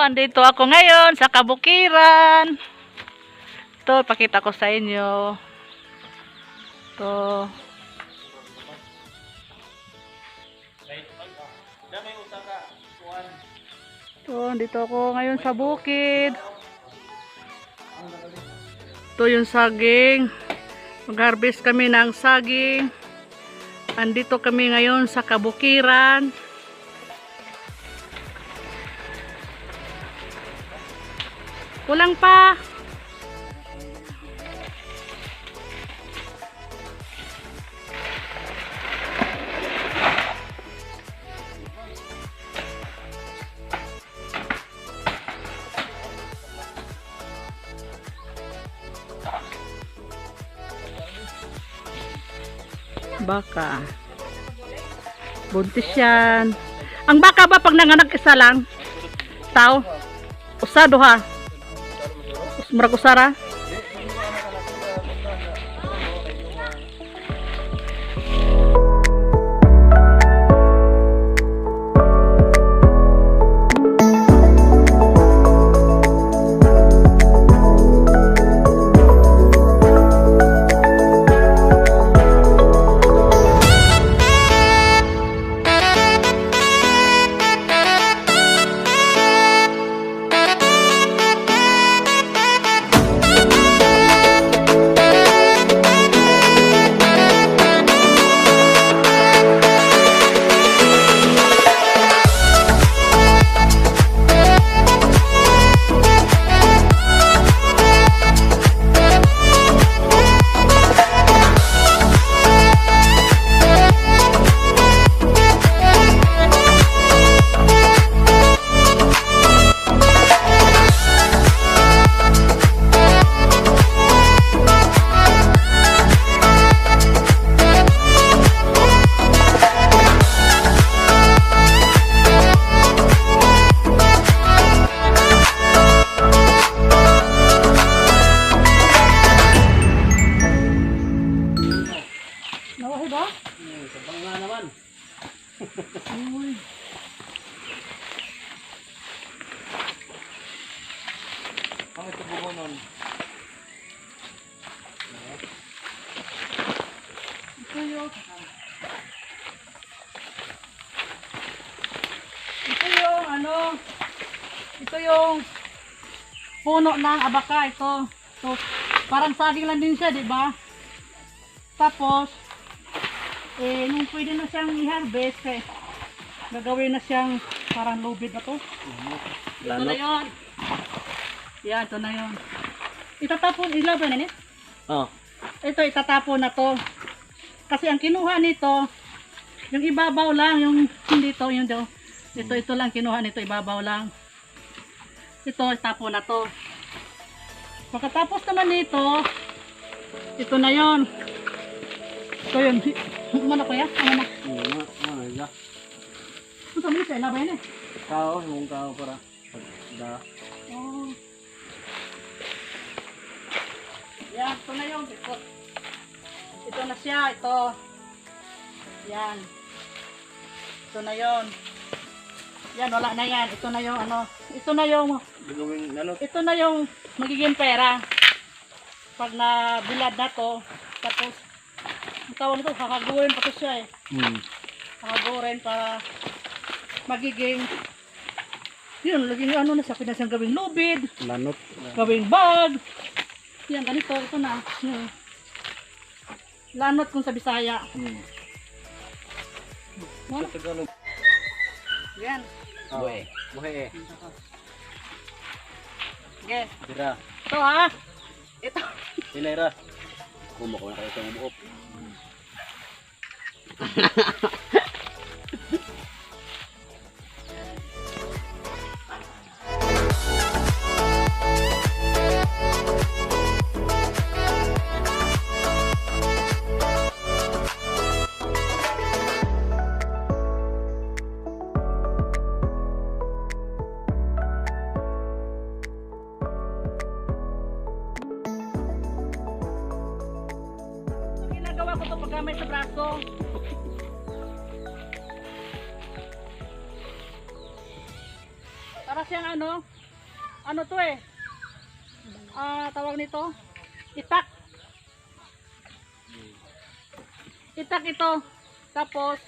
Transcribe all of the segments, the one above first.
andito ako ngayon sa kabukiran. Ito, pakita ko sa inyo. Ito. Ito, andito ako ngayon sa bukid. Ito yung saging. Mag-harvest kami ng saging. Andito kami ngayon sa kabukiran. Kulang pa. Baka. Buntis yan. Ang baka ba pag nanganak isa lang? Tao? Usado ha? Murag usara? Nawahi ba? Sabang nga naman. Uy. Ang ito bubonon. Ito yung ito yung puno ng abaka ito. So, parang saging lang din siya, di ba? Tapos nung pwede na siyang i-harvest, gagawin na siyang parang lubid na to. Ito na yun. Yan, ito na yun. Itatapon, ilaban na niya? Oh. Ito, itatapon na to. Kasi ang kinuha nito, yung ibabaw lang, yung hindi to, yung daw. Ito lang kinuha nito, ibabaw lang. Ito, itapon na to. Pagkatapos naman nito, ito na yun. Ito yun. Mana ko ya? Mana? Mana ya? Ito mo siya, labay na eh. Kao, yung kao para pagda. Oh. Yan, ito na yun. Ito na siya, ito. Yan. Ito na yun. Yan, wala na yan. Ito na yung ano. Ito na yung ito na yung magiging pera. Pag nabilad na to, tapos tawag nito, kakagurin pa to siya eh. Kakagurin para magiging yun, laging ano na sa pinasang gawing lubid, Lanot. gawing bag. Yan, ganito, ito na. Yan. Lanot kung sa Bisaya. Ano? Yan. Buhe. Buhe. Yes. Dira. Ito ha. Ito. Hilera. Kumako na kayo sa buok. Ginagawa ko ito pagkamay sa braso. Para siyang ano, ano to eh. Tawag nito. Itak. Itak ito. Tapos,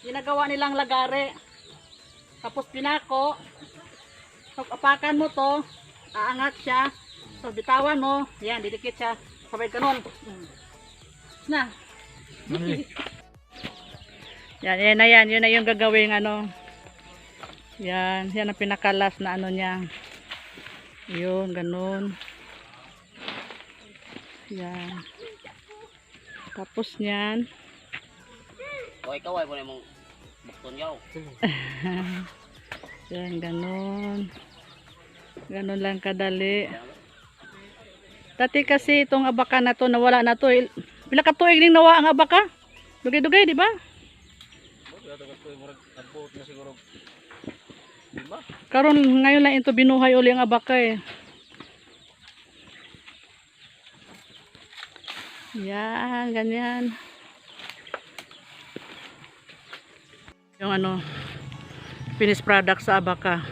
ginagawa nilang lagare. Tapos pinako. Pag apakan mo to, aangat siya. So, bitawan mo. Yan, didikit siya. Sabay ganun. Na. Yan na yan. Yun na yung gagawing ano. Yan. Yan ang pinakalas na ano niya. Yun, ganun. Yan. Tapos niyan. O ikaw ay muna mong bukton yaw. Yan, ganun. Ganun lang kadali. Dati kasi itong abaka na to, nawala na to. Pila ka tuig ning nawa ang abaka? Dugay-dugay, di ba? Karon ngayon lang ito binuhay uli ang abaka eh. Yan, ganyan. Yung ano, finished product sa abaka.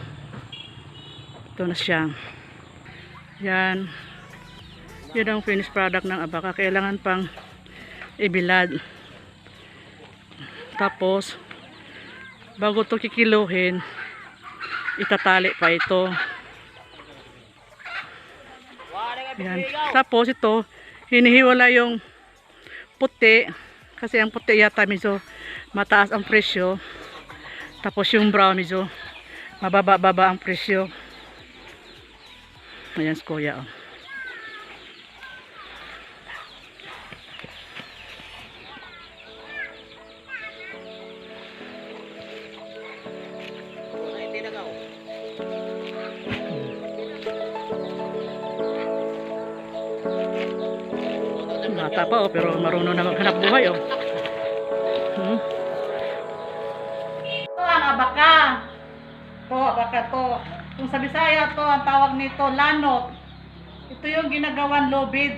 Ito na siya. Yan. Yun ang finished product ng abaka. Kailangan pang ibilad. Tapos, bago ito kikiluhin, itatali pa ito. Yan. Tapos ito, hinihiwala yung puti. Kasi ang puti yata medyo mataas ang presyo. Tapos yung brown medyo mababa-baba ang presyo. Ayan si kuya. Oh. Bata pa oh, pero marunong na maghanap buhay oh. Ito ang abaka. Ito, abaka to. Kung sa Bisaya to, ang tawag nito lanot. Ito yung ginagawan lobid.